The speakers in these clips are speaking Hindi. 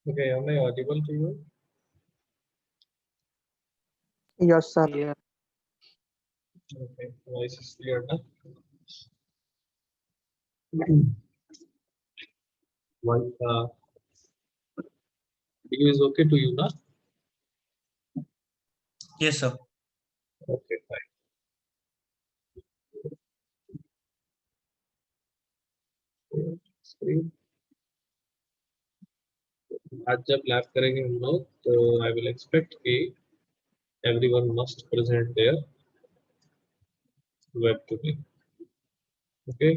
Okay, am I audible to you? Yes, sir. Yeah. Okay, voice is clear now. Voice, video is okay to you, na? Yes, sir. Okay, fine. Screen. आज जब लैब करेंगे हम लोग तो आई विल एक्सपेक्ट कि everyone must present there web today. Okay,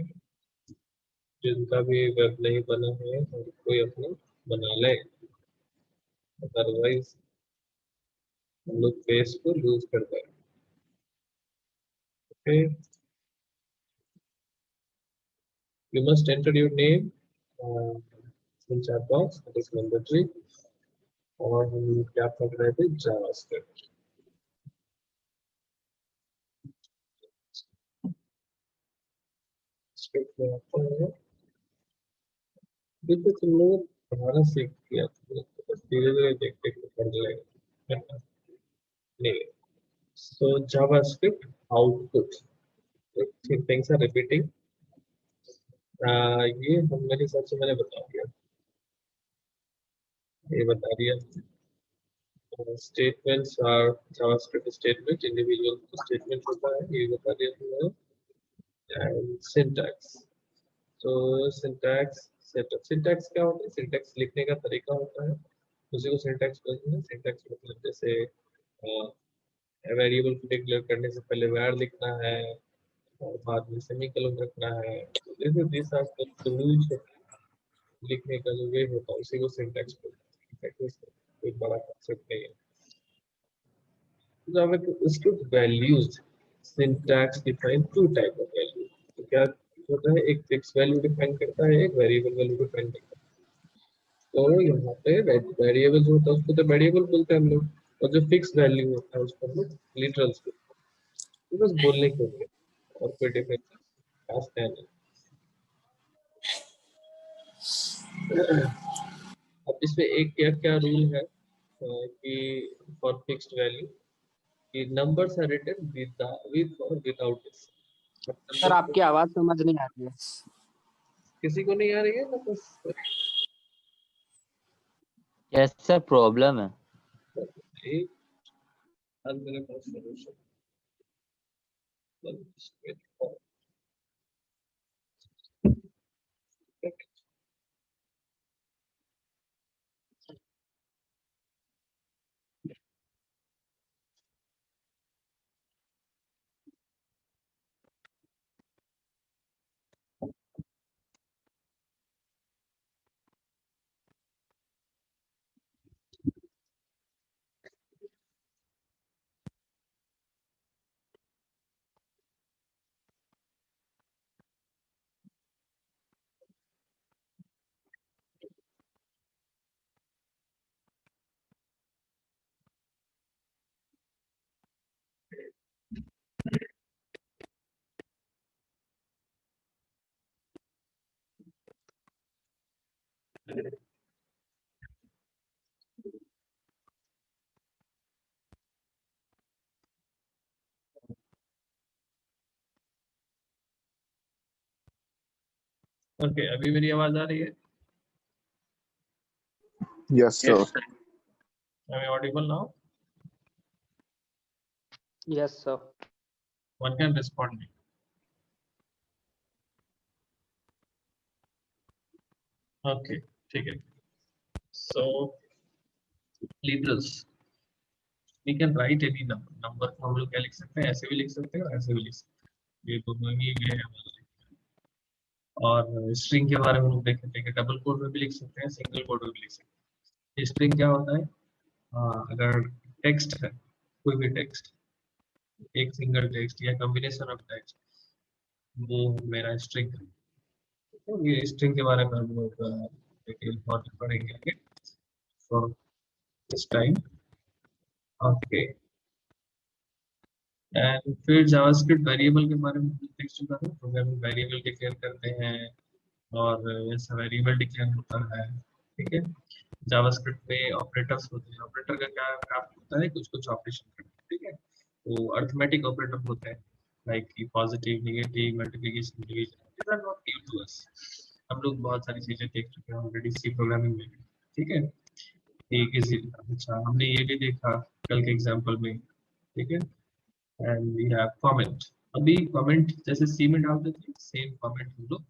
जिनका भी वेब नहीं बना है और कोई अपना बना ले, अदरवाइज हम लोग पेज को लूज कर देंगे। Okay, you must enter your name in chat box, that is mandatory, और हम क्या पढ़ रहे थे, जावास्क्रिप्ट। स्क्रिप्ट में आता है देखो तुम लोग पढ़ाना सीख किया, तुम लोग तो धीरे धीरे देख देख के पढ़ लेंगे, है ना? नहीं, so JavaScript output, things are repeating, ये हम मेरे हिसाब से मैंने बता दिया, ये बता दिया। Statements are JavaScript statement, individual statement होता है, ये बता दिया तुमने। एंड सिंटैक्स, तो सिंटैक्स सेटअप, सिंटैक्स क्या होता है? सिंटैक्स लिखने का तरीका होता है, उसी को सिंटैक्स बोलते हैं। सिंटैक्स मतलब जैसे वेरिएबल को डिक्लेयर करने से पहले var लिखना है और बाद में सेमीकोलन रखना है, तो दिस आर द रूल्स लिखने का जो वे होता है, उसी को सिंटैक्स बोलते हैं। कोई बड़ा कॉन्सेप्ट नहीं है। तो हमें उसके values, syntax define to type of value. तो क्या होता है, एक फिक्स वैल्यू डिफाइन करता है, एक वेरिएबल वैल्यू डिफाइन करता है। तो यहाँ पे वेरिएबल जो होता है उसको तो वेरिएबल बोलते हैं हम लोग, और जो फिक्स वैल्यू होता है उसको हम लोग लिटरल्स बोलते हैं। तो बस बोलने के लिए, और कोई डिफरेंस खास है नहीं। अब इसमें एक क्या क्या रूल है कि फॉर फिक्स्ड वैल्यू कि नंबर्स आर रिटन विद और विदाउट दिस। सर आपकी आवाज समझ नहीं आ रही है। किसी को नहीं आ रही है ना? बस यस सर, प्रॉब्लम है। एक आज मेरे पास सॉल्यूशन। ओके, अभी मेरी आवाज आ रही है? Yes, sir. Am I audible now? Yes sir. One can respond me. Okay, ठीक है। So liberals, we can write any number. Number को हम लोग क्या लिख सकते हैं? ऐसे भी लिख सकते हैं और ऐसे भी लिख सकते हैं। ये दोनों ही वे है। और स्ट्रिंग के बारे में हम लोग देखे थे कि डबल कोड में भी लिख सकते हैं, सिंगल कोड में भी लिख सकते हैं। स्ट्रिंग क्या होता है? अगर टेक्स्ट है, कोई भी टेक्स्ट, एक सिंगल टेक्स्ट या कॉम्बिनेशन ऑफ टेक्स्ट, वो मेरा स्ट्रिंग है। तो ये स्ट्रिंग के बारे में हम लोग डिटेल बहुत पढ़ेंगे आगे। For this time okay. And फिर जावास्क्रिप्ट वेरिएबल के बारे में देख चुका था। प्रोग्रामिंग वेरिएबल डिक्लेयर करते हैं और ऐसा वेरिएबल डिक्लेयर होता है। ठीक है। जावास्क्रिप्ट में ऑपरेटर्स होते हैं, ऑपरेटर का क्या काम होता है, कुछ कुछ ऑपरेशन करना, ठीक है। तो अर्थमेटिक ऑपरेटर होते हैं लाइक कि positive, negative, multiplication, division, this are not new to us. हम लोग बहुत सारी चीजें देख चुके हैं ऑलरेडी सी प्रोग्रामिंग में भी, ठीक है। एक इजी, अच्छा हमने ये भी देखा कल के एग्जांपल में, ठीक है। एंड वी हैव कमेंट, अभी कमेंट जैसे सी में डालते थे सेम कमेंट हम लोग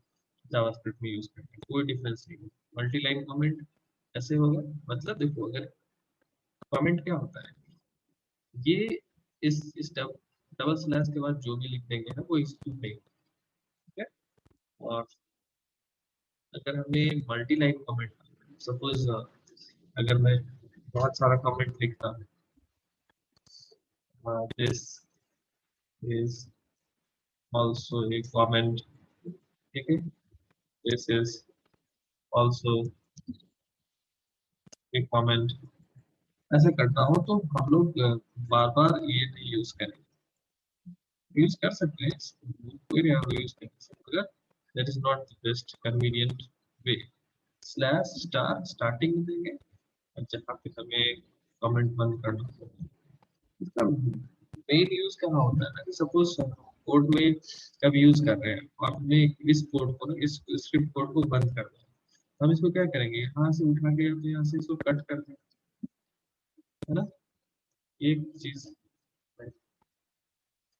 जावास्क्रिप्ट में यूज करते हैं, कोई डिफरेंस नहीं है। मल्टी लाइन कमेंट ऐसे होगा, मतलब देखो अगर कमेंट क्या होता है, ये इस डबल स्लैश के बाद जो भी लिख देंगे ना वो एक्सिक्यूट नहीं होगा, ठीक है। और अगर हमें मल्टी लाइन कमेंट, सपोज अगर मैं बहुत सारा कमेंट लिखता हूँ, this is also a comment, ठीक है, this is also a comment, ऐसे करता हूँ तो हम लोग बार बार ये नहीं यूज करेंगे। यूज कर सकते हैं, कोई नहीं यूज कर सकते, that is not the best convenient way. Slash star starting में देंगे और जहाँ पे हमें कमेंट बंद करना होगा, इसका मेन यूज क्या होता है ना कि सपोज कोड में कब यूज कर रहे हैं और हमें इस कोड को ना, इस स्क्रिप्ट कोड को बंद करना है, तो हम इसको क्या करेंगे, यहाँ से उठा के तो यहाँ से इसको कट कर देंगे, है ना, एक चीज।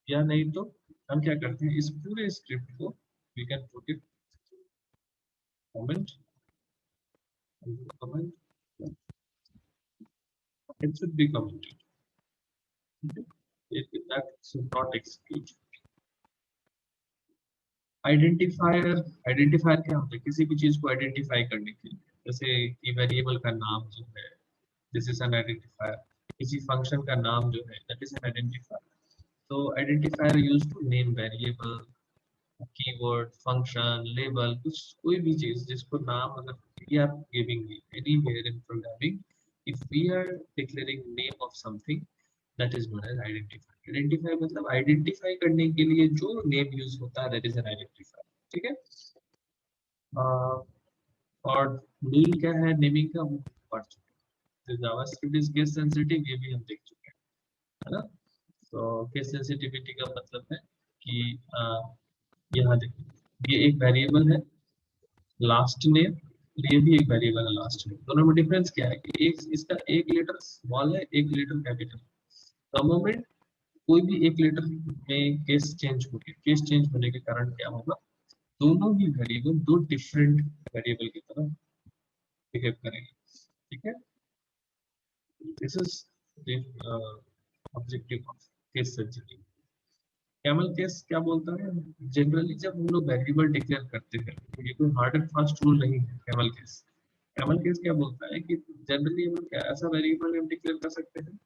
या नहीं तो हम क्या करते हैं, इस पूरे स्क्रिप्ट को we can put it comment, comment, it should be commented, that should not execute। Identifier, identifier क्या होता है, किसी भी चीज को आइडेंटिफाई करने के लिए, जैसे कि वेरिएबल का नाम जो है, दिस इज एन आइडेंटिफायर, किसी फंक्शन का नाम जो है, दैट इज एन आइडेंटिफायर। तो identifier used to name variable, keyword, function, label, कुछ कोई भी चीज जिसको नाम अगर we are giving anywhere in programming, if we are declaring name of something, that is known as identifier। identify मतलब आइडेंटिफाई करने के लिए जो नेम यूज होता है, that is an identifier, ठीक है। और रूल क्या है नेमिंग का, वो पढ़ चुके हैं। जावास्क्रिप्ट इज केस सेंसिटिव, ये भी हम देख चुके हैं, है ना। तो केस सेंसिटिविटी का मतलब है कि यहाँ देखिए ये एक वेरिएबल है लास्ट नेम, ये भी एक वेरिएबल है लास्ट नेम, दोनों में डिफरेंस क्या है कि एक इसका एक लेटर स्मॉल है, एक लेटर कैपिटल। द मोमेंट कोई भी एक लेटर में केस चेंज हो गया, केस चेंज होने के कारण क्या होगा, दोनों ही वेरिएबल दो डिफरेंट वेरिएबल की तरह बिहेव करेंगे, ठीक है। This is the objective of case sensitive. Camel case क्या बोलता है, जनरली जब हम लोग वेरिएबल डिक्लेयर करते हैं, तो ये कोई हार्ड एंड फास्ट रूल नहीं है कैमल केस। कैमल केस क्या बोलता है कि जनरली हम क्या ऐसा वेरिएबल हम डिक्लेयर कर सकते हैं,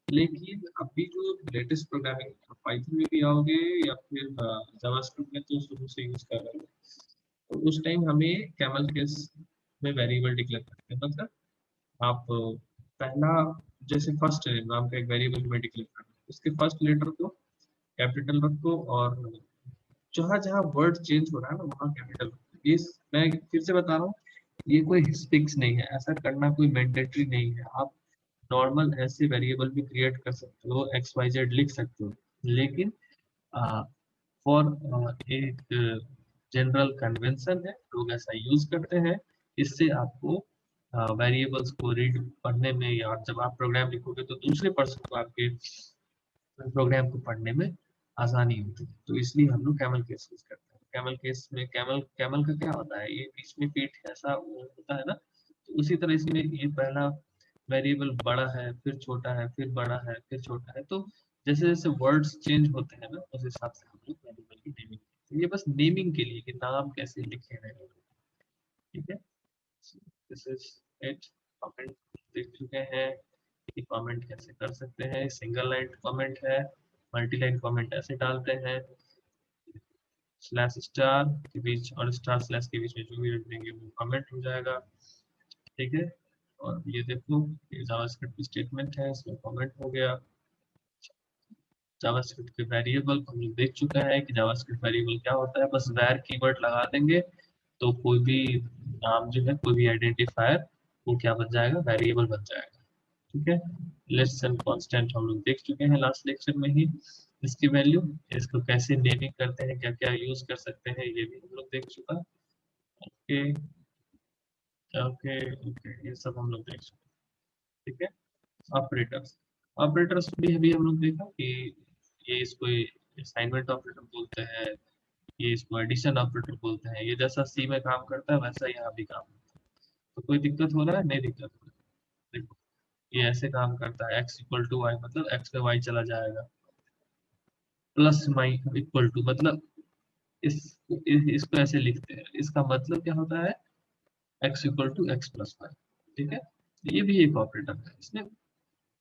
लेकिन अभी जो लेटेस्ट प्रोग्रामिंग पाइथन में भी आओगे या फिर जावास्क्रिप्ट में तो शुरू से यूज कर रहे हो, तो उस टाइम हमें कैमल केस में वेरिएबल डिक्लेयर करते हैं। मतलब आप पहला जैसे फर्स्ट नाम का एक वेरिएबल में डिक्लेयर करना, उसके फर्स्ट लेटर को कैपिटल रखो और जहां जहां वर्ड चेंज हो रहा है ना वहां कैपिटल रखो। ये मैं फिर से बता रहा हूँ, ये कोई फिक्स नहीं है, ऐसा करना कोई मैंडेटरी नहीं है। आप नॉर्मल ऐसे वेरिएबल भी क्रिएट कर सकते हो, एक्स वाई जेड लिख सकते हो, लेकिन फॉर एक जनरल कन्वेंशन है, लोग ऐसा यूज करते हैं। इससे आपको वेरिएबल्स को रीड पढ़ने में, या जब आप प्रोग्राम लिखोगे तो दूसरे पर्सन को आपके प्रोग्राम को पढ़ने में आसानी होती है, तो इसलिए हम लोग कैमल केस यूज करते हैं। कैमल केस में कैमल कैमल का क्या होता है, ये बीच में पीठ ऐसा होता है ना, तो उसी तरह इसमें ये पहला वेरिएबल बड़ा है, फिर छोटा है, फिर बड़ा है, फिर छोटा है, तो जैसे जैसे वर्ड्स चेंज होते हैं ना उस हिसाब से हम लोग वेरिएबल की नेमिंग, तो ये बस नेमिंग के लिए कि नाम कैसे लिखे हैं, ठीक है। This is it. कमेंट देख चुके हैं कि कमेंट कैसे कर सकते हैं, सिंगल लाइन कमेंट है, मल्टी लाइन कमेंट ऐसे डालते हैं, स्लैश स्टार के बीच और स्टार स्लैश के बीच में जो भी रख देंगे वो कमेंट हो जाएगा, ठीक है। और ये देखो ये जावास्क्रिप्ट स्टेटमेंट है, इसमें कमेंट हो गया। जावास्क्रिप्ट के वेरिएबल हम लोग देख चुका है कि जावास्क्रिप्ट वेरिएबल क्या होता है, बस वैर कीवर्ड लगा देंगे तो कोई भी नाम जो है, कोई भी आइडेंटिफायर वो क्या बन जाएगा, वेरिएबल बन जाएगा। ठीक है, लेस एंड कांस्टेंट हम लोग देख चुके हैं लास्ट लेक्चर में ही, इसकी वैल्यू, इसको कैसे नेमिंग करते हैं, क्या क्या यूज कर सकते हैं, ये भी हम लोग देख चुका। ओके ओके ओके, ये सब हम लोग देख चुके। ठीक है, ऑपरेटर्स, ऑपरेटर्स भी अभी हम लोग देखा कि ये इसको असाइनमेंट ऑपरेटर बोलते हैं, ये इसको एडिशन ऑपरेटर बोलते हैं। ये जैसा सी में काम करता है वैसा यहाँ भी काम करता है। तो कोई दिक्कत हो रहा है, नहीं दिक्कत हो रहा है। देखो ये ऐसे काम करता है, x इक्वल टू वाई मतलब x पे y चला जाएगा, प्लस y इक्वल टू मतलब इसको ऐसे लिखते हैं, इसका मतलब क्या होता है, x equal to x plus y. ठीक है, ये भी एक ऑपरेटर है इसमें।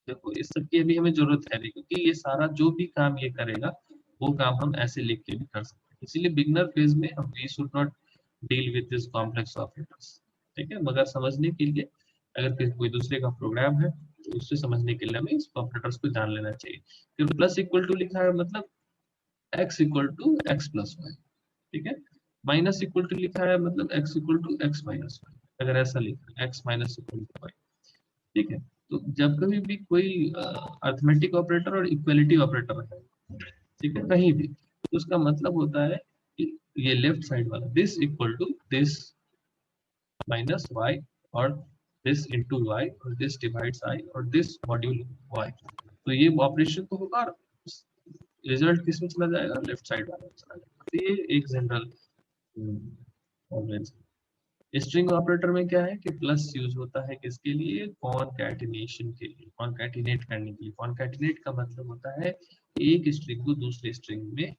देखो इस सब की अभी हमें जरूरत है नहीं, क्योंकि ये सारा जो भी काम ये करेगा वो काम हम ऐसे लिख के भी कर सकते हैं। इसीलिए बिगनर फेज में हम we should not deal with this complex operators. ठीक है, मगर समझने के लिए अगर कोई दूसरे का प्रोग्राम है तो उससे समझने के लिए हमें इस ऑपरेटर्स को जान लेना चाहिए। फिर प्लस इक्वल टू लिखा है मतलब x equal to x plus y. ठीक है, माइनस इक्वल टू लिखा है मतलब x equal to x minus y, अगर ऐसा लिखा है x minus equal to y. ठीक है, तो जब कभी भी कोई अर्थमेटिक ऑपरेटर और इक्वलिटी ऑपरेटर है, ठीक है, कहीं भी, तो उसका मतलब होता है कि ये लेफ्ट साइड वाला this equal to this minus y, और दिस इनटू वाई, और दिस डिवाइड्स आई, और दिस मॉड्यूल वाई। तो ये ऑपरेशन तो होगा और रिजल्ट किस में चला जाएगा, लेफ्ट साइड वाले में चला जाएगा। तो ये एक जनरल स्ट्रिंग ऑपरेटर में क्या है कि प्लस यूज होता है किसके लिए, कॉनकैटिनेशन के लिए, कॉनकैटिनेट करने के लिए। कॉनकैटिनेट का मतलब होता है एक स्ट्रिंग को दूसरे स्ट्रिंग में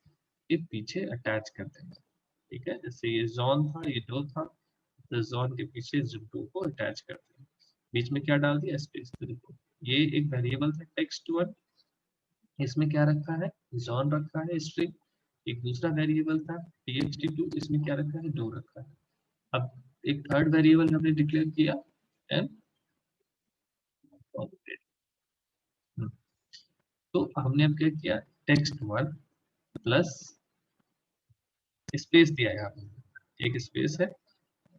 एक पीछे अटैच कर देना। ठीक है, जैसे ये जॉन था, ये दो था, तो जॉन के पीछे दो को अटैच कर दिया, बीच में क्या डाल दिया, स्पेस। तो देखो ये एक वेरिएबल था टेक्स्ट वन, इसमें क्या रखा है, जॉन रखा है स्ट्रिंग। एक दूसरा वेरिएबल था txt2, इसमें क्या रखा है, दो रखा है। अब एक थर्ड वेरिएबल हमने डिक्लेयर किया एन, तो हमने अब क्या किया, टेक्स्ट वन प्लस स्पेस दिया, यहाँ पे एक स्पेस है,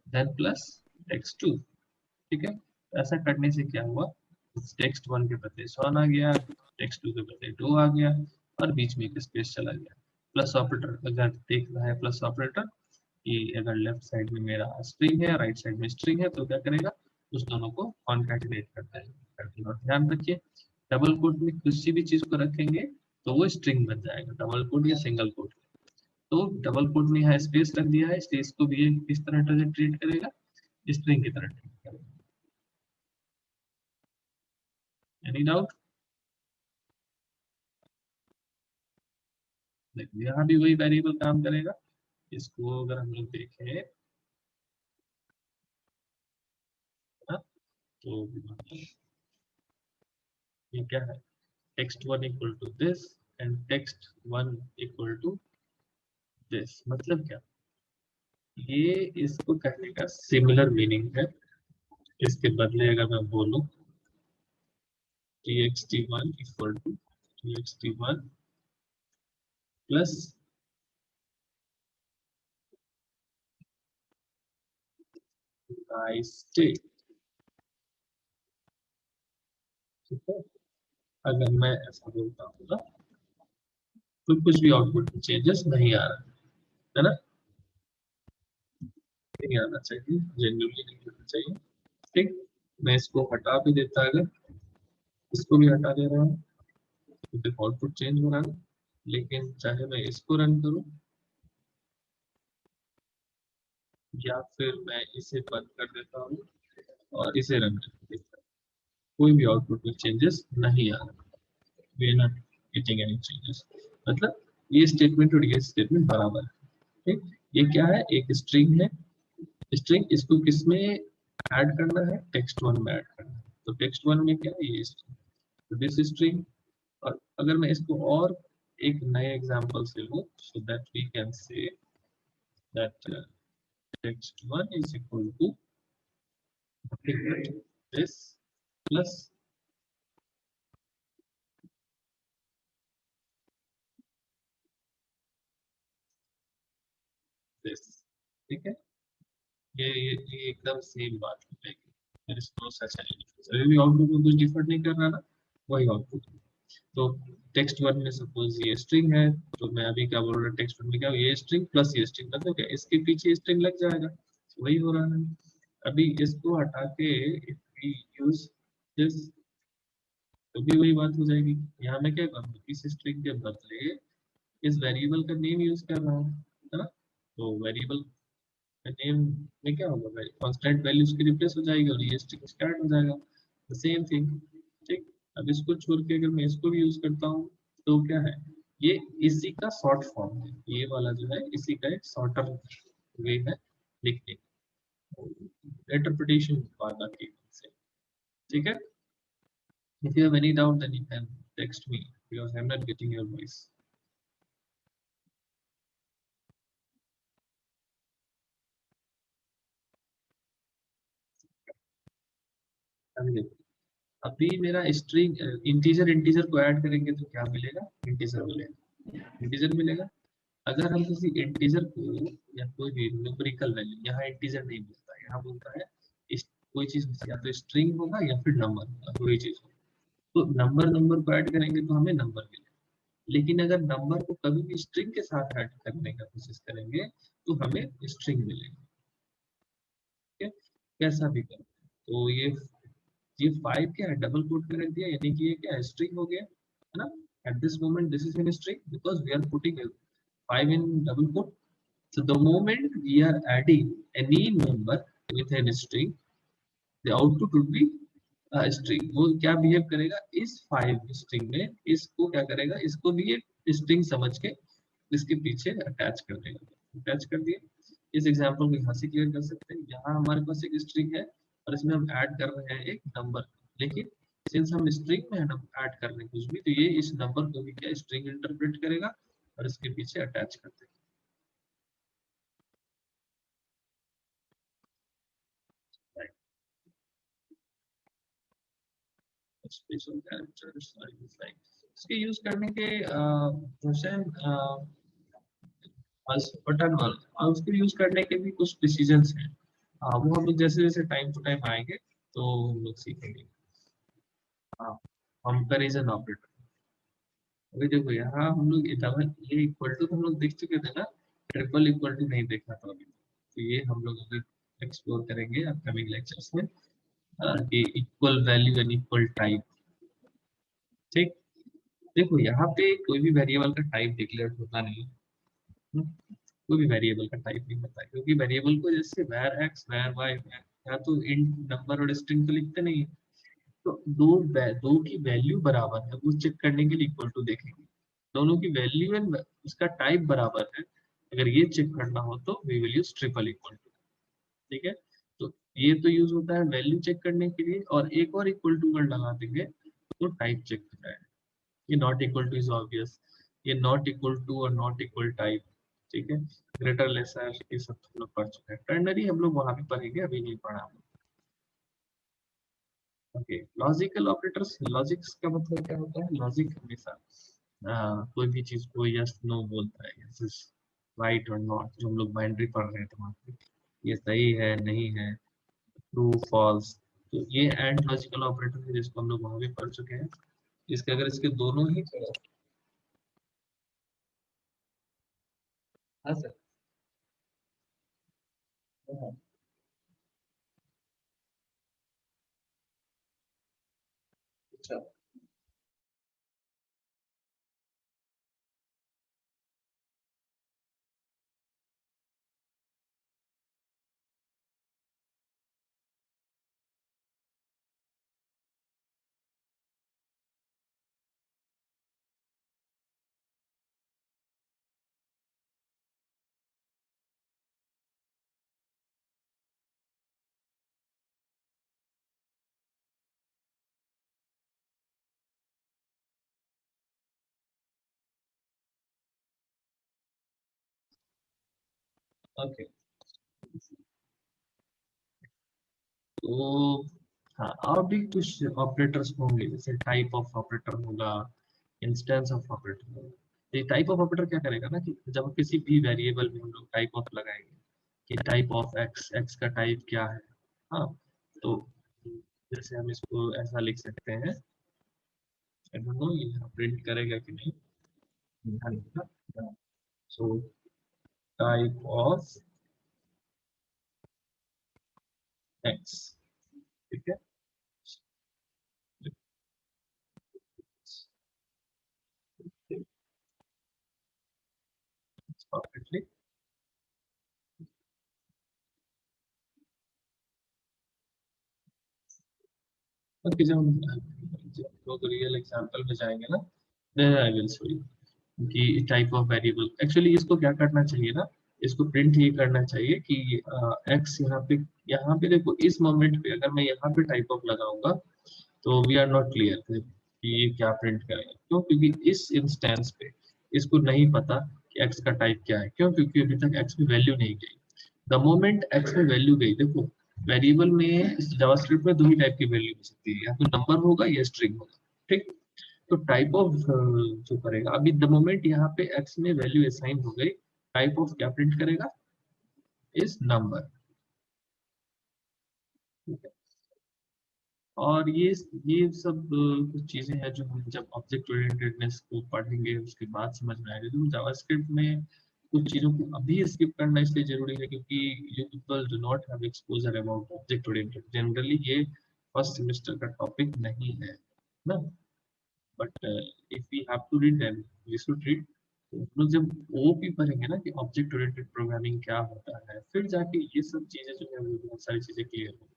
देन प्लस टेक्स्ट टू। ठीक है, ऐसा करने से क्या हुआ, टेक्स्ट वन के बदले सन आ गया, टेक्स्ट टू के बदले टू आ गया, और बीच में एक स्पेस चला गया। प्लस ऑपरेटर अगर देख रहा है, प्लस ऑपरेटर कि अगर लेफ्ट साइड में मेरा स्ट्रिंग है, राइट साइड में स्ट्रिंग है, तो क्या करेगा, उस दोनों को कॉन्कैटिनेट करता है। और ध्यान रखिए, डबल कोट में किसी भी चीज को रखेंगे तो वो स्ट्रिंग बन जाएगा, डबल कोट या सिंगल कोट। तो डबल कोट में यहाँ स्पेस रख दिया है, स्पेस को भी किस तरह से ट्रीट करेगा, स्ट्रिंग की तरह ट्रीट करेगा। Any doubt? देखो यहाँ भी वही वेरिएबल काम करेगा। इसको अगर हम लोग देखें ना, तो ये क्या है, text one equal to this and text one equal to this, मतलब क्या, ये इसको कहने का सिमिलर मीनिंग है। इसके बदले अगर मैं बोलूं txt1 equal to txt1 plus state, ठीक है, अगर मैं ऐसा बोलता हूँ ना, तो कुछ भी आउटपुट में चेंजेस नहीं आ रहा है ना, नहीं आना चाहिए, जेन्युइनली नहीं आना चाहिए। ठीक, मैं इसको हटा भी देता, अगर इसको भी हटा दे रहा हूँ तो देखो आउटपुट चेंज हो रहा है। लेकिन चाहे मैं इसको रन करूं या फिर मैं इसे बंद कर देता हूँ और इसे रन कर देता हूँ, कोई भी आउटपुट में चेंजेस नहीं आ रहा, we are not getting any changes. मतलब ये स्टेटमेंट और ये स्टेटमेंट बराबर है। ठीक, ये क्या है, एक स्ट्रिंग है, स्ट्रिंग, इसको किसमें ऐड करना है, टेक्स्ट वन में ऐड करना है। तो टेक्स्ट वन में क्या है, ये स्ट्रिंग, तो दिस स्ट्रिंग। और अगर मैं इसको और एक नए एग्जांपल से लूं, so that we can say that text one is equal to this plus this। ठीक है, ये एकदम सेम बात हो जाएगी। there is no such any difference. अभी आउटपुट में कुछ डिफर नहीं कर रहा ना, वही आउटपुट। तो टेक्स्ट वन में सपोज ये स्ट्रिंग है, तो मैं अभी क्या बोल रहा हूँ, टेक्स्ट वन में क्या ये स्ट्रिंग प्लस ये स्ट्रिंग, मतलब क्या इसके पीछे स्ट्रिंग लग जाएगा, वही हो रहा है। अभी इसको हटा के इफ वी यूज दिस, तो भी वही बात हो जाएगी। यहाँ मैं क्या करूँ, इस स्ट्रिंग के बदले इस वेरिएबल का नेम यूज कर रहा हूँ, है ना। तो वेरिएबल का नेम में क्या होगा, कांस्टेंट वैल्यू उसकी रिप्लेस हो जाएगी और ये स्ट्रिंग स्टार्ट हो जाएगा, द सेम थिंग। ठीक, अब इसको छोड़ के अगर मैं इसको भी यूज करता हूँ तो क्या है, ये इसी का शॉर्ट फॉर्म है, ये वाला जो है इसी का एक शॉर्टर वे है लिखने, इंटरप्रिटेशन वाला के से। ठीक है, if you have any doubt then you can text me because I'm not getting your voice. अभी देखो, अभी मेरा स्ट्रिंग इंटीजर इंटीजर को ऐड करेंगे तो क्या मिलेगा, इंटीजर मिलेगा, इंटीजर मिलेगा। अगर हम किसी इंटीजर को या कोई भी न्यूमेरिकल वैल्यू, यहाँ इंटीजर नहीं मिलता है, यहाँ बोलता है कोई चीज या तो स्ट्रिंग होगा या फिर नंबर होगा, कोई चीज होगा। तो नंबर नंबर को ऐड करेंगे तो हमें नंबर मिलेगा, लेकिन अगर नंबर को कभी भी स्ट्रिंग के साथ ऐड करने का कोशिश करेंगे तो हमें स्ट्रिंग मिलेगा। ठीक है, कैसा भी करें। तो ये 5 क्या है, डबल कोट में रख दिया, यानी कि ये क्या है, स्ट्रिंग हो गया, है ना। At this moment this is in string because we are putting 5 in double quote. So the moment we are adding any number with a string, the output would be a string. वो क्या बिहेव करेगा, इस 5 स्ट्रिंग में इसको क्या करेगा, इसको भी एक स्ट्रिंग समझ के इसके पीछे अटैच कर देगा। अटैच कर दिए, इस एग्जांपल को यहाँ से क्लियर कर सकते हैं। यहाँ हमारे पास एक स्ट्रिंग है और इसमें हम ऐड कर रहे हैं एक नंबर, लेकिन सिंस हम स्ट्रिंग में ऐड कर रहे हैं कुछ भी, तो ये इस नंबर को भी क्या स्ट्रिंग इंटरप्रेट करेगा और इसके पीछे अटैच कर देगा। स्पेशल कैरेक्टर्स इसके यूज करने के बटन और उसके यूज करने के भी कुछ डिसीजंस हैं, वो हम लोग जैसे जैसे टाइम टू टाइम आएंगे तो हम लोग सीखेंगे। कंपैरिजन ऑपरेटर, अभी देखो यहाँ हम लोग ये इक्वल टू हम लोग देख चुके थे ना, ट्रिपल इक्वल टू नहीं देखा था अभी, तो ये हम लोग अभी एक्सप्लोर करेंगे अपकमिंग लेक्चर्स में, कि equal value and equal type. ठीक, देखो यहाँ पे कोई भी वेरिएबल का टाइप डिक्लेयर होता नहीं है, कोई भी वेरिएबल का टाइप नहीं होता है, क्योंकि वेरिएबल को जैसे var x var y या तो इंट नंबर और स्ट्रिंग तो लिखते नहीं है, तो दो की वैल्यू बराबर है वो चेक करने के लिए इक्वल टू देखेंगे, दोनों की वैल्यू एंड उसका टाइप बराबर है, अगर ये चेक करना हो तो we will use triple equal to. ठीक है, तो ये तो यूज होता है वैल्यू चेक करने के लिए, और एक और इक्वल टू वर्ड लगा देंगे तो टाइप चेक हो जाएगा। ये not equal two is obvious, ये नॉट इक्वल टू और नॉट इक्वल टाइप। ठीक है, ग्रेटर लेसर ये सब हम लोग पढ़ चुके हैं, टर्नरी हम लोग वहां भी पढ़ेंगे, अभी नहीं पढ़ा। ओके, लॉजिकल ऑपरेटर्स, लॉजिक्स का मतलब क्या होता है, लॉजिक हमेशा कोई भी चीज को यस नो बोलता है, यस राइट और नॉट, जो हम लोग बाइनरी पढ़ रहे थे वहां पे, ये सही है नहीं है, ट्रू फॉल्स, तो ये एंड लॉजिकल ऑपरेटर है जिसको हम लोग वहां भी पढ़ चुके हैं। इसके अगर इसके दोनों ही, हाँ सर, हाँ, अच्छा, ओके, तो हाँ, और भी कुछ ऑपरेटर्स होंगे, जैसे टाइप ऑफ ऑपरेटर होगा, इंस्टेंस ऑफ ऑपरेटर होगा। ये टाइप ऑफ ऑपरेटर क्या करेगा ना, कि जब किसी भी वेरिएबल में हम लोग टाइप ऑफ लगाएंगे कि टाइप ऑफ एक्स, एक्स का टाइप क्या है, हाँ, तो जैसे हम इसको ऐसा लिख सकते हैं, आई डोंट नो ये प्रिंट करेगा कि नहीं, सो टाइप ऑफ एक्स, ठीक है, परफेक्टली। ओके, जब लोग रियल एग्जांपल में जाएंगे ना, then I will show you कि टाइप ऑफ वेरिएबल एक्चुअली इसको क्या करना चाहिए ना, इसको प्रिंट ये करना चाहिए कि एक्स यहाँ पे देखो, इस मोमेंट पे अगर मैं यहाँ पे टाइप ऑफ लगाऊंगा तो वी आर नॉट क्लियर कि ये क्या प्रिंट करेगा। क्यों? क्योंकि इस इंस्टेंस पे इसको नहीं पता कि एक्स का टाइप क्या है। क्यों? क्योंकि अभी तक एक्स में वैल्यू नहीं गई। द मोमेंट एक्स में वैल्यू गई, देखो वेरिएबल में जावास्क्रिप्ट में दो ही टाइप की वैल्यू हो सकती है, या तो नंबर होगा या स्ट्रिंग होगा, ठीक। तो टाइप ऑफ जो करेगा, अभी द मोमेंट यहाँ पे एक्स में वैल्यू असाइन हो गई, टाइप ऑफ क्या प्रिंट करेगा, इस नंबर, ठीक है। और ये सब कुछ चीजें हैं जो हम जब ऑब्जेक्ट ओरिएंटेडनेस को पढ़ेंगे उसके बाद समझ में आएगा। तो जावास्क्रिप्ट में कुछ चीजों को अभी स्किप करना इसलिए जरूरी है क्योंकि you people do not have exposure about object oriented. Generally ये फर्स्ट सेमेस्टर का टॉपिक नहीं है ना, but if we have to read then we should read. तो हम लोग जब ओपी पढ़ेंगे ना कि ऑब्जेक्ट ओरिएंटेड प्रोग्रामिंग क्या होता है, फिर जाके ये सब चीजें जो है वो बहुत सारी चीजें क्लियर होंगी।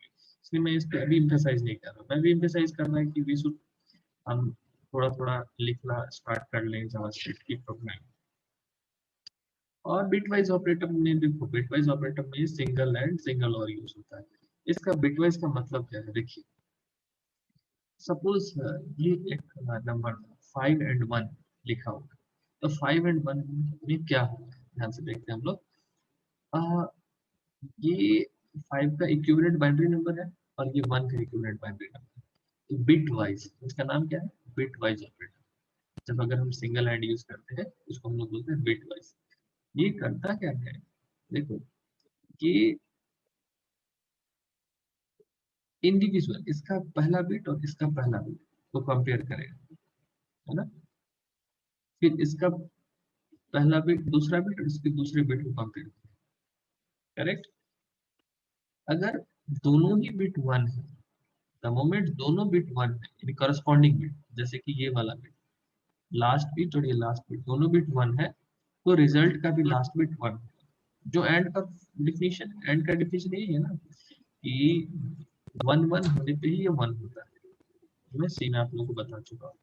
इसलिए मैं इस पे अभी एम्फेसाइज नहीं कर रहा, मैं भी एम्फेसाइज करना है कि वी शुड हम थोड़ा थोड़ा लिखना स्टार्ट कर लें जावास्क्रिप्ट की प्रोग्राम। और बिटवाइज ऑपरेटर में देखो, बिटवाइज ऑपरेटर में सिंगल एंड सिंगल और यूज होता है। इसका बिटवाइज का मतलब क्या है, देखिए सपोज ये एक नंबर 5 एंड 1 लिखा होगा, तो 5 एंड 1 में क्या होगा, ध्यान से देखते हैं हम लोग। अ, ये 5 का इक्विवेलेंट बाइनरी नंबर है और ये 1 का इक्विवेलेंट बाइनरी नंबर है। तो बिट वाइज इसका नाम क्या है, बिट वाइज ऑपरेटर। जब अगर हम सिंगल एंड यूज करते हैं उसको हम लोग बोलते हैं बिट वाइज। ये करता क्या है, देखो कि इंडिविजुअल इसका पहला बिट और इसका पहला बिट को कंपेयर करेगा, है ना। फिर इसका पहला बिट दूसरा बिट और इसके दूसरे बिट को कंपेयर करेगा, करेक्ट। अगर दोनों ही बिट 1 है, द मोमेंट दोनों बिट 1 है, यानी करस्पॉन्डिंग बिट, जैसे कि ये वाला बिट लास्ट बिट और ये लास्ट बिट दोनों बिट 1 है, तो रिजल्ट का भी लास्ट बिट 1 है। जो एंड का डिफिनेशन, एंड का डिफिनेशन यही है ना कि 1 1 होने पे ही ये 1 होता है। मैं सीन आप लोगों को बता चुका हूँ।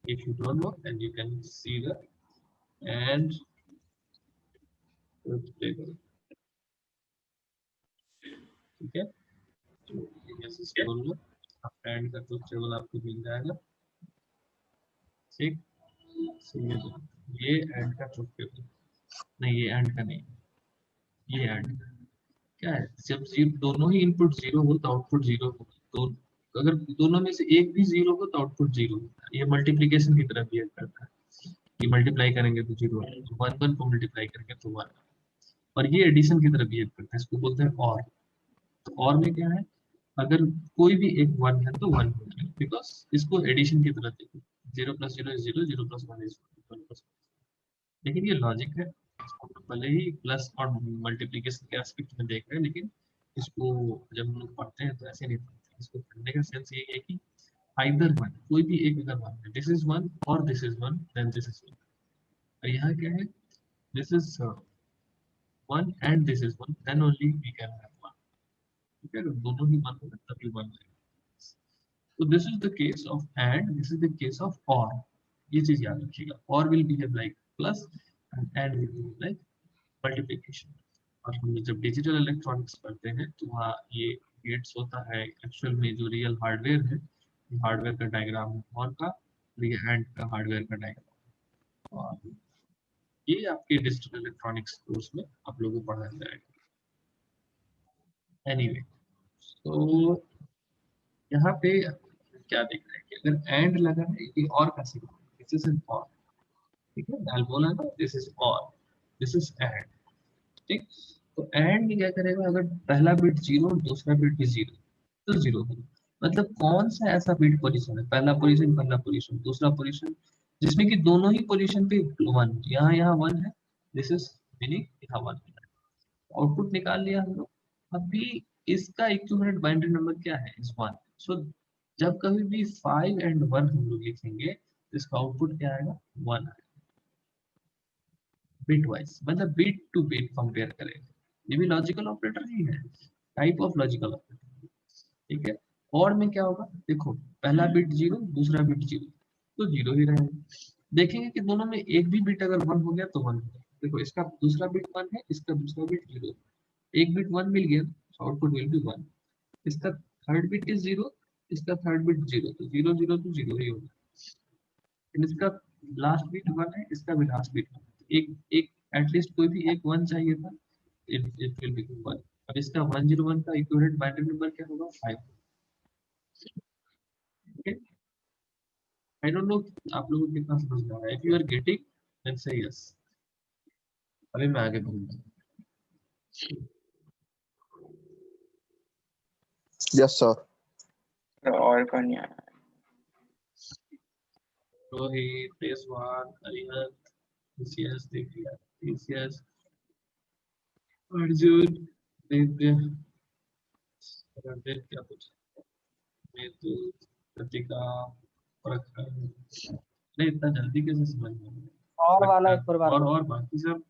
If you don't know then you can see the and table, ठीक है। तो जैसे बोल लो, आप एंड का ट्रुथ टेबल आपको मिल जाएगा, ठीक। ये एंड का ट्रुथ टेबल नहीं, ये एंड का नहीं, ये एंड क्या है, जब दोनों ही इनपुट जीरो हो तो आउटपुट जीरो होगा। तो अगर दोनों में से एक भी जीरो हो तो आउटपुट जीरो होता है। ये मल्टीप्लिकेशन की तरह बिहेव करता है कि मल्टीप्लाई करेंगे तो जीरो, वन वन को मल्टीप्लाई करेंगे तो वन। और ये एडिशन की तरह बिहेव करता है, इसको बोलते हैं और। तो और में क्या है, अगर कोई भी एक वन है तो वन होता है, बिकॉज इसको एडिशन की तरह देखो, zero plus zero is zero, zero plus one is one. लेकिन ये लॉजिक है, इसको तो भले ही प्लस और मल्टीप्लिकेशन के एस्पेक्ट में देख रहे हैं, लेकिन इसको जब हम लोग पढ़ते हैं तो ऐसे नहीं पढ़ते। इसको पढ़ने का सेंस ये है कि आइदर वन, कोई भी एक अगर वन है, दिस इज वन और this is one, then this is one. और यहाँ क्या है, this is one and this is one, then only we can have one, ठीक है। अगर दोनों ही वन है तभी वन है। तो this is the case of and, this is the case of और। ये चीज याद रखिएगा, और will behave like plus and will behave like multiplication. और हम जब डिजिटल इलेक्ट्रॉनिक्स पढ़ते हैं तो वहाँ ये गेट्स होता है एक्चुअल में जो रियल हार्डवेयर है, हार्डवेयर का डायग्राम है और का, और ये एंड का हार्डवेयर का डायग्राम। और ये आपके डिजिटल इलेक्ट्रॉनिक्स कोर्स में आप लोगों को पढ़ाया जाएगा। एनीवे, तो यहाँ पे क्या देख रहे हैं कि अगर एंड लगा है, ये और का सिग्नल, दिस इज एन और, ठीक है। मैंने बोला ना दिस इज और, दिस इज एंड, ठीक। तो एंड क्या करेगा, अगर पहला बिट जीरो दूसरा बिट भी जीरो तो जीरो होगा। मतलब कौन सा ऐसा बिट पोजीशन है, पहला पोजीशन, दूसरा पोजीशन, जिसमें कि दोनों ही पोजीशन पे वन, यहाँ वन है, दिस इज मीनिंग यहाँ वन। आउटपुट निकाल लिया हम लोग। अभी इसका इक्विवेलेंट बाइनरी नंबर क्या है, इज वन। सो जब कभी भी 5 एंड 1 हम लोग लिखेंगे तो इसका आउटपुट क्या आएगा, 1 आएगा। बिट वाइज मतलब बिट टू बिट कंपेयर करेंगे, ये भी लॉजिकल ऑपरेटर ही है, टाइप ऑफ लॉजिकल ऑपरेटर। ठीक है, और में क्या होगा, देखो पहला बिट जीरो, दूसरा बिट जीरो, तो जीरो ही रहेगा। देखेंगे कि दोनों में एक भी बिट अगर वन हो गया तो वन हो गया। देखो इसका दूसरा बिट वन है, इसका दूसरा बिट जीरो, एक बिट वन मिल गया, आउटपुट विल बी वन। इसका थर्ड बिट इज जीरो, इसका थर्ड बिट जीरो, तो जीरो जीरो तो जीरो ही होगा। इसका लास्ट बिट वन है, इसका भी लास्ट बिट वन, एक एक एटलीस्ट कोई भी एक वन चाहिए था, इट विल बी वन। अब इसका 101 का इक्विवेलेंट बाइनरी नंबर क्या होगा, 5। ओके, आई डोंट नो आप लोगों को कितना समझ में आ रहा है। If you are getting then say yes. अभी मैं आगे बढ़ूंगा। Yes, sir. और कौन नहीं आया? रोहित, तेजवान, हरिहर, TCS देख लिया, TCS, अर्जुन, दिव्य, रणदीप, क्या कुछ मेतु, कृतिका, प्रखर, नहीं इतना जल्दी कैसे समझ में आया? और वाला एक प्रखर, बार और बाकी सब,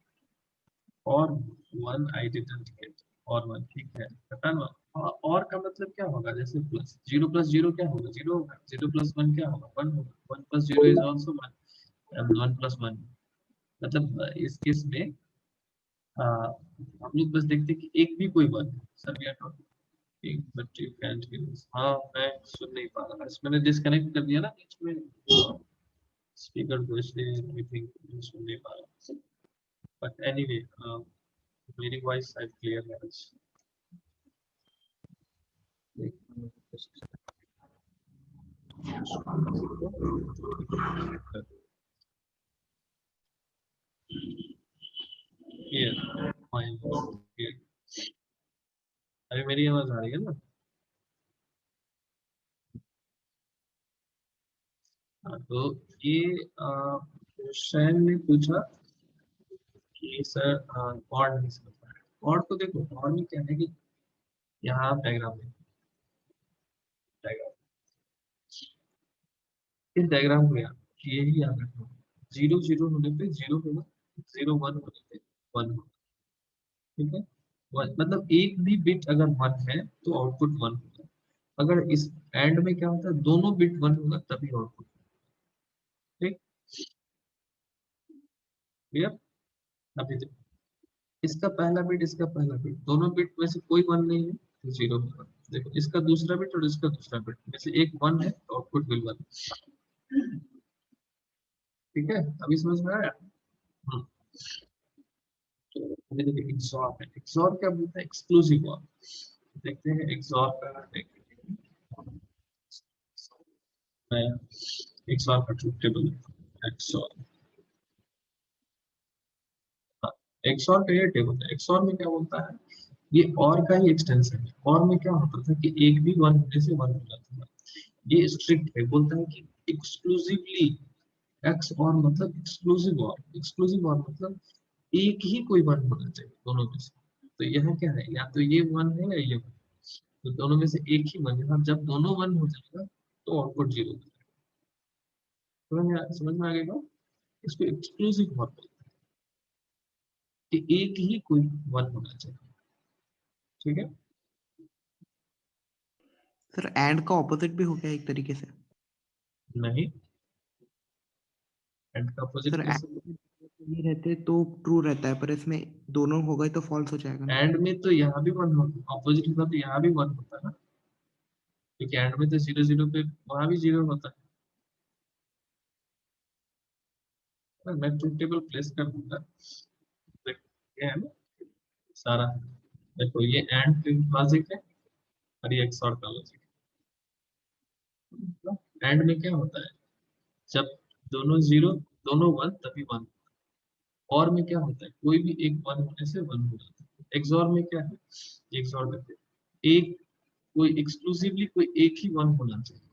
और वन आई डिडंट गेट, और वन ठीक है, पता ना। और का मतलब क्या होगा, जैसे प्लस जीरो क्या होगा, जीरो होगा, जीरो प्लस वन क्या होगा, वन होगा, one plus zero is also one, one plus one. मतलब इस केस में हम लोग बस देखते हैं कि एक भी कोई one, sir we are not, एक बच्चे कैंट के, हाँ मैं सुन नहीं पा रहा, मैंने डिस्कनेक्ट कर दिया ना बीच में स्पीकर को, इसलिए आई थिंक सुन नहीं पा रहा। बट एनीवे मेरी वॉइस शायद क्लियर है आज। अरे मेरी आवाज आ रही है ना? हाँ, तो ये शैन ने पूछा कि सर कॉर्ड नहीं समझ पा रहे। कॉर्ड तो देखो, कॉर्ड में क्या है कि यहाँ आप डायग्राम में, डायग्राम, इस डायग्राम को यार यही याद रखना, जीरो जीरो होने पे जीरो होगा, जीरो वन होने पे वन होगा। ठीक है, मतलब एक भी बिट अगर वन है तो आउटपुट वन होगा। अगर इस एंड में क्या होता है, दोनों बिट वन होगा तभी आउटपुट। ठीक, क्लियर? अभी देखो, इसका पहला बिट दोनों बिट में से कोई वन नहीं है तो जीरो होगा। देखो इसका दूसरा बिट और इसका दूसरा बिट में से एक वन है तो आउटपुट विल वन। ठीक है, अभी समझ में आया? हम्म, तो अभी देखिए एक्सॉर है, एक्सॉर क्या बोलते हैं, एक्सक्लूसिव ऑर। देखते हैं एक्सॉर का, एक्सॉर का ट्रुथ टेबल, एक्सॉर, एक्सॉर का ये टेबल है। एक्सॉर में क्या बोलता है, ये और का ही एक्सटेंशन है। और में क्या होता था कि एक भी वन होने से वन हो जाता था। ये स्ट्रिक्ट है, बोलता है कि एक्सक्लूसिवली एक्स और मतलब एक्सक्लूसिव और मतलब एक ही कोई वन होना चाहिए दोनों में से। तो यह क्या है, या तो ये वन है या ये वन, तो दोनों में से एक ही वन है। जब दोनों वन हो जाएगा तो आउटपुट जीरो हो जाएगा। समझ में आ गया? इसको एक्सक्लूसिव और बोलते हैं कि एक ही कोई वन होना चाहिए। ठीक है, सर एंड का ऑपोजिट भी हो गया एक तरीके से। नहीं एंड का अपोजिट सर कैसे? ये रहते तो ट्रू रहता है, पर इसमें दोनों हो गए तो फॉल्स हो जाएगा ना। एंड में तो यहाँ भी वन होता, अपोजिट होता तो यहाँ भी वन होता ना, क्योंकि एंड में तो जीरो जीरो पे वहां भी जीरो होता है। मैं ट्रूथ टेबल प्लेस कर दूंगा, देखते हैं ना सारा। देखो ये एंड लॉजिक है और ये एक्सॉर का लॉजिक है। एंड में क्या होता है, जब दोनों जीरो दोनों वन तभी वन। और में क्या होता है, कोई भी एक वन होने से वन हो जाता है। एक्सॉर में क्या है, एक्सॉर करते हैं एक कोई एक्सक्लूसिवली कोई एक ही वन होना चाहिए,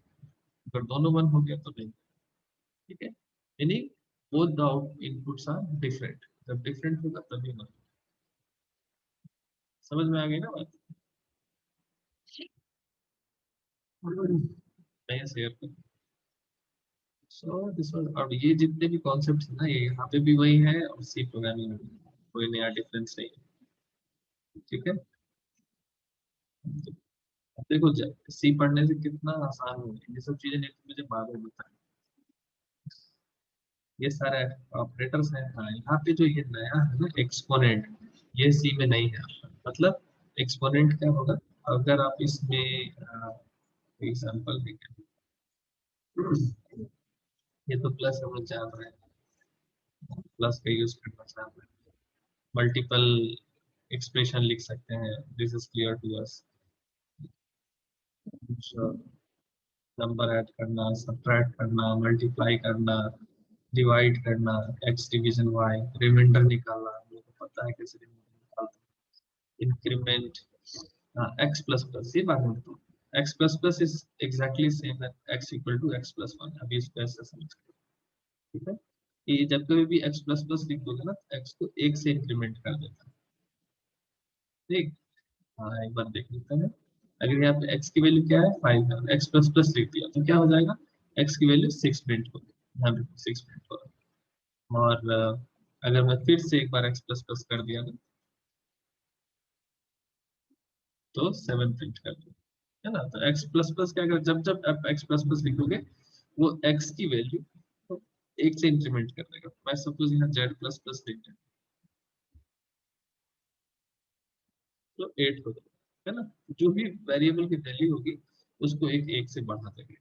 अगर दोनों वन हो गया तो नहीं, ठीक है। यानी both the inputs are different, जब डिफरेंट होगा तभी वन। समझ में आ गई ना बात? मैं शेयर कर। सो दिस वाज, और ये जितने भी कॉन्सेप्ट्स है ना, ये यहाँ पे भी वही है और सी प्रोग्रामिंग में भी कोई नया डिफरेंस नहीं है, ठीक है। अब देखो सी पढ़ने से कितना आसान हो गया, ये सब चीजें नहीं तो मुझे बाद में बताएं। ये सारे ऑपरेटर्स हैं। हाँ, यहाँ पे जो ये नया है ना एक्सपोनेंट, ये सी में नहीं है। मतलब एक्सपोनेंट क्या होगा, अगर आप इसमें एग्जांपल देखें, ये तो प्लस हम लोग जान रहे हैं, प्लस का यूज करना चाह रहे हैं, मल्टीपल एक्सप्रेशन लिख सकते हैं, this is clear to us. Number add करना, सब्ट्रैक्ट करना, मल्टीप्लाई करना, डिवाइड करना, एक्स डिवीजन वाई, रिमाइंडर निकालना, हमको पता है कैसे रिमाइंडर निकालते हैं, इंक्रीमेंट, एक्स प्लस प्लस, ये बात है। X plus plus is exactly same as x equal to x plus one. अभी इसको ऐसे समझ, ठीक है। कि जब कभी भी एक्स प्लस प्लस लिख दोगे ना, एक्स को एक से इंक्रीमेंट कर देता है, ठीक। हाँ, एक बार देख लेते हैं। अगर यहाँ पे x की वैल्यू क्या है 5 है, x प्लस प्लस लिख दिया तो क्या हो जाएगा, x की वैल्यू 6 प्रिंट होगी, यहाँ पे 6 प्रिंट होगा। और अगर मैं फिर से एक बार x प्लस प्लस कर दिया ना, तो 7 प्रिंट कर दिया, है ना। तो x प्लस प्लस क्या कर, जब जब आप x प्लस प्लस लिखोगे वो x की वैल्यू तो एक से इंक्रीमेंट कर देगा। मैं सपोज यहाँ z प्लस प्लस लिख दिया तो 8 हो जाएगा, है ना। जो भी वेरिएबल की वैल्यू होगी उसको एक से बढ़ा देंगे,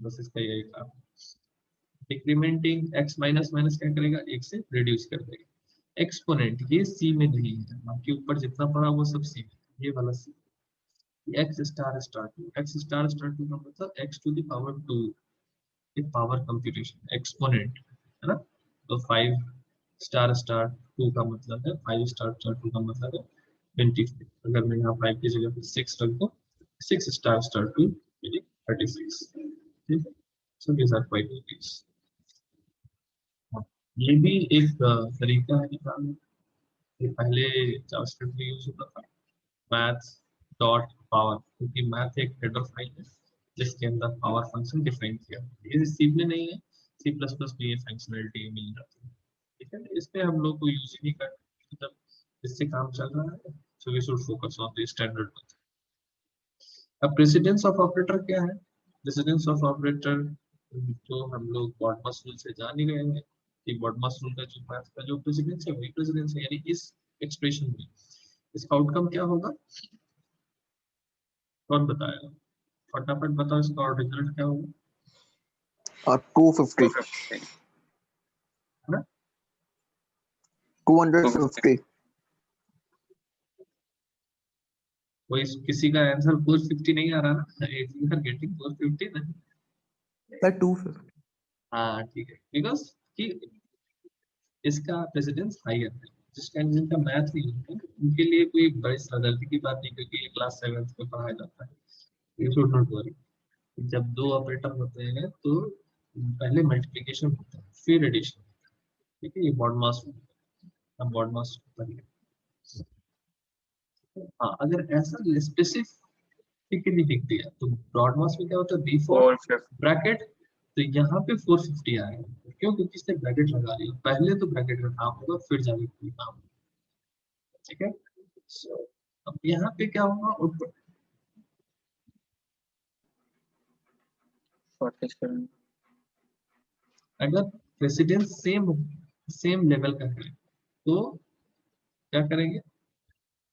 बस इसका यही काम। डिक्रीमेंटिंग एक्स माइनस माइनस क्या करेगा, एक से रिड्यूस कर देगा। एक्सपोनेंट ये सी में नहीं है, बाकी ऊपर जितना पड़ा वो सब सी में, ये वाला C. X star star two, X star star two का मतलब एक्स टू द पावर 2, एक पावर कंप्यूटेशन एक्सपोनेंट, है ना। तो 5 स्टार स्टार 2 का मतलब है, 5 स्टार स्टार 2 का मतलब है 25। अगर मैं यहाँ 5 की जगह पे 6 रख दूँ, 6 स्टार स्टार 2 meaning 36, ठीक है। सो दीस आर क्वाइट यूज। ये भी एक तरीका है निकालने का। ये पहले जावास्क्रिप्ट में यूज होता था, मैथ्स डॉट पावर, क्योंकि मैथ एक हेडर फाइल है जिसके अंदर पावर फंक्शन डिफाइन किया। ये सी में नहीं है, सी प्लस प्लस में ये फंक्शनलिटी मिल जाती है, ठीक है। इस पे हम लोग को यूज ही नहीं करते, मतलब इससे काम चल रहा है, so we should focus on the standard method. अब प्रेसिडेंस ऑफ ऑपरेटर क्या है? प्रेसिडेंस ऑफ ऑपरेटर तो हम लोग बॉडमास रूल से जान ही गए हैं कि बॉडमास रूल का जो मैथ का जो प्रेसिडेंस है वही प्रेसिडेंस है, यानी इस एक्सप्रेशन में इसका आउटकम क्या होगा, कौन बताएगा? फटाफट बताओ, इसका और रिजल्ट क्या होगा? 250, 250, है ना? 250. कोई किसी का आंसर 450 नहीं आ रहा ना, इफ यू आर गेटिंग 450 ना। सर 250। हाँ ठीक है, बिकॉज कि इसका प्रेसिडेंस हायर है। जिस कैंडिडेट का मैथ नहीं होता है, उनके लिए कोई बड़ी सरदर्दी की बात नहीं, क्योंकि ये क्लास 7th में पढ़ाया जाता है। You should not worry. जब दो ऑपरेटर होते हैं तो पहले मल्टीप्लिकेशन होता है फिर एडिशन, ठीक है। ये बॉड मास अब बॉड मास पर ही है। हाँ, अगर ऐसा स्पेसिफिकली लिख दिया तो ब्रॉड मास में क्या होता है, बिफोर 450, ब्रैकेट, तो यहाँ पे 450 आएगा। क्यों? क्योंकि इसने ब्रैकेट लगा लिया, पहले तो ब्रैकेट का काम होगा फिर जाके कोई काम, ठीक है। So, अब यहाँ पे क्या होगा, आउटपुट 47, अगर प्रेसिडेंस सेम लेवल का है तो क्या करेंगे,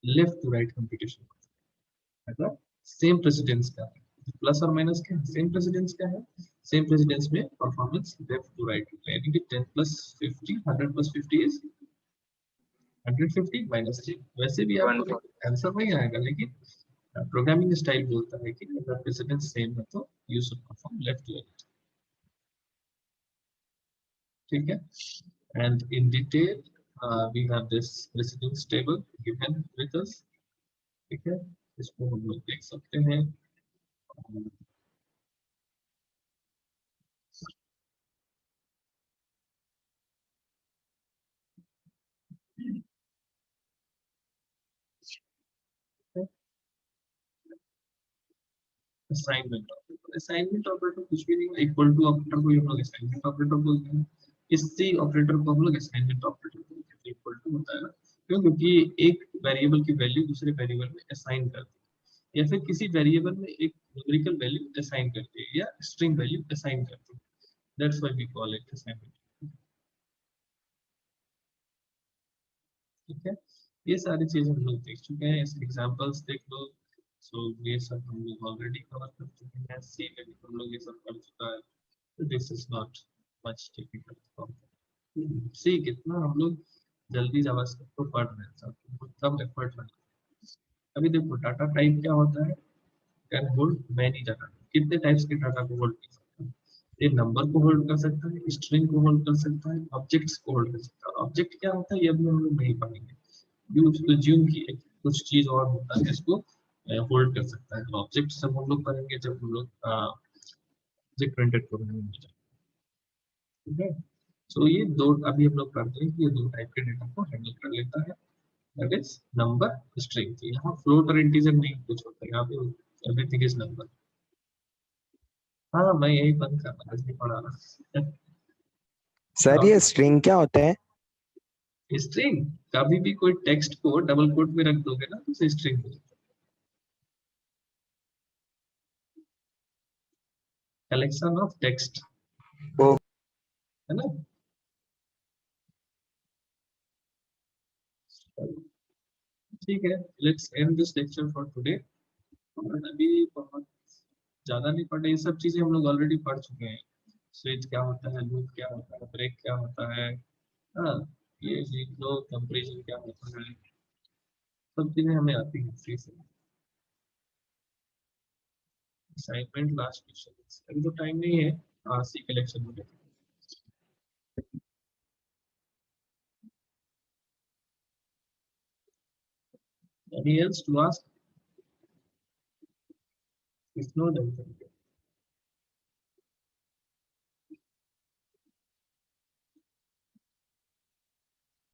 लेफ्ट टू राइट कंप्यूटेशन। अगर सेम प्रेसिडेंस का है, प्लस और माइनस क्या है, सेम प्रेसिडेंस का है, सेम प्रेसिडेंस में परफॉर्मेंस लेफ्ट टू राइट, यानी कि 10 प्लस 50, 100 प्लस 50 इज 150 माइनस 3। वैसे भी आपको 140, आंसर वही आएगा, लेकिन प्रोग्रामिंग स्टाइल बोलता है कि अगर प्रेसिडेंस सेम है तो you should perform left to right, ठीक है। And in detail we have this precedence table given with us, ठीक है। इसको हम लोग देख सकते हैं। असाइनमेंट ऑपरेटर कुछ भी नहीं, इक्वल टू ऑपरेटर को हम लोग असाइनमेंट ऑपरेटर बोलते हैं। इसी ऑपरेटर को हम लोग असाइनमेंट ऑपरेटर बोलते हैं। इक्वल टू होता है ना, क्यों? क्योंकि एक वेरिएबल की वैल्यू दूसरे वेरिएबल में असाइन करती है, या फिर किसी वेरिएबल में एक न्यूमेरिकल वैल्यू असाइन करती है, या स्ट्रिंग वैल्यू असाइन करती है। That's why we call it assignment. ठीक है, ये सारी चीजें हम लोग देख चुके हैं, इसके एग्जांपल्स देख लो। सो ये सब हम लोग ऑलरेडी कवर कर चुके हैं, सी में भी हम लोग ये सब कर चुका है, तो this is not much difficult. See कितना हम लोग जल्दी जावास्क्रिप्ट को पढ़ रहे हैं, सब बहुत कम एफर्ट लगा। अभी देखो डाटा टाइप क्या होता है, कैन होल्ड मैनी डाटा। कितने टाइप्स के डाटा को होल्ड कर सकता है? ये नंबर को होल्ड कर सकता है, स्ट्रिंग को होल्ड कर सकता है, ऑब्जेक्ट्स को होल्ड कर सकता है। ऑब्जेक्ट क्या होता है ये अभी हम लोग नहीं पढ़ेंगे, यूज टू ज्यूम की एक कुछ चीज और होता है इसको होल्ड कर सकता है। ऑब्जेक्ट सब हम लोग पढ़ेंगे जब हम लोग ऑब्जेक्ट ओरिएंटेड प्रोग्रामिंग में जाएंगे। ठीक है, सो ये दो अभी हम लोग करते हैं कि ये दो टाइप के डेटा को हैंडल कर लेता है, दैट इज नंबर, स्ट्रिंग। तो यहाँ फ्लोट और इंटीजर नहीं कुछ होता है, यहाँ पे एवरीथिंग इज नंबर। हाँ मैं यही बंद कर रहा नहीं पढ़ा रहा। सर ये स्ट्रिंग क्या होता है? स्ट्रिंग कभी भी कोई टेक्स्ट को डबल कोट में रख दोगे ना तो उसे स्ट्रिंग हो जाता है। कलेक्शन ऑफ टेक्स्ट, ओ है ना। ठीक है, let's end this lecture for today. अभी बहुत ज्यादा नहीं पढ़े, ये सब चीजें हम लोग ऑलरेडी पढ़ चुके हैं। स्विच क्या होता है, लूप क्या होता है, ब्रेक क्या होता है, हाँ ये सीख लो, कंपैरिजन क्या होता है, सब चीजें हमें आती हैं फ्री से। असाइनमेंट लास्ट क्वेश्चन, अभी तो टाइम नहीं है, सी कलेक्शन में। Any else to ask? If no, then thank you.